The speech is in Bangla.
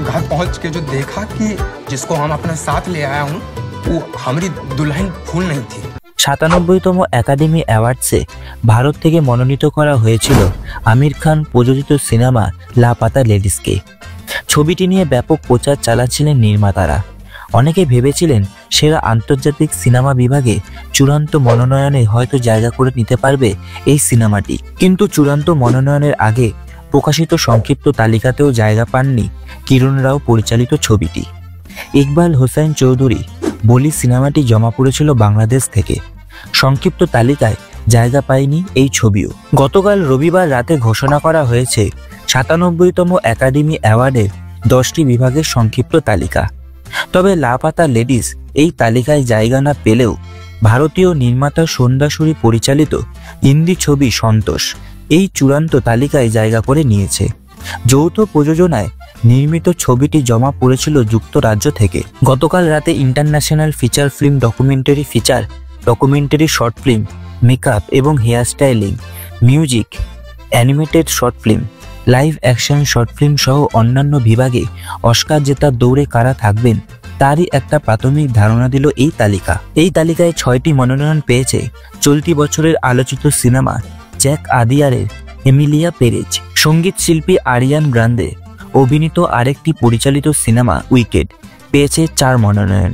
घर पहुंच के जो देखा कि जिसको हम अपने साथ ले आया हूँ वो हमारी दुल्हन फूल नहीं थी। 97তম একাডেমি অ্যাওয়ার্ডসে ভারত থেকে মনোনীত করা হয়েছিল আমির খান প্রযোজিত সিনেমা লাপাতা লেডিসকে। ছবিটি নিয়ে ব্যাপক প্রচার চালাচ্ছিলেন নির্মাতারা। অনেকে ভেবেছিলেন সেরা আন্তর্জাতিক সিনেমা বিভাগে চূড়ান্ত মনোনয়নে হয়তো জায়গা করে নিতে পারবে এই সিনেমাটি, কিন্তু চূড়ান্ত মনোনয়নের আগে প্রকাশিত সংক্ষিপ্ত তালিকাতেও জায়গা পাননি কিরণ রাও পরিচালিত ছবিটি। ইকবাল হোসেন চৌধুরী বলি সিনেমাটি জমা পড়েছিল বাংলাদেশ থেকে। সংক্ষিপ্ত তালিকায় জায়গা পায়নি এই ছবিও। গতকাল রবিবার রাতে ঘোষণা করা হয়েছে 97তম একাডেমি অ্যাওয়ার্ডের 10টি বিভাগের সংক্ষিপ্ত তালিকা। তবে লাপাতা লেডিস এই তালিকায় জায়গা না পেলেও ভারতীয় নির্মাতা সন্ধ্যাসুরি পরিচালিত হিন্দি ছবি সন্তোষ এই চূড়ান্ত তালিকায় জায়গা করে নিয়েছে। যৌথ প্রযোজনায় নির্মিত ছবিটি জমা পড়েছিল যুক্তরাজ্য থেকে। গতকাল রাতে international feature film, documentary short film, makeup এবং hair styling, music, animated short film, live action short film সহ অন্যান্য বিভাগে অস্কার জেতার দৌড়ে কারা থাকবেন তারই একটা প্রাথমিক ধারণা দিল এই তালিকা। এই তালিকায় 6টি মনোনয়ন পেয়েছে চলতি বছরের আলোচিত সিনেমা জ্যাক আদিয়ারের এমিলিয়া পেরেজ, সঙ্গীত শিল্পী আরিয়ান গ্রান্দে অভিনীত আরেকটি পরিচালিত সিনেমা উইকেড পেয়েছে 4 মনোনয়ন।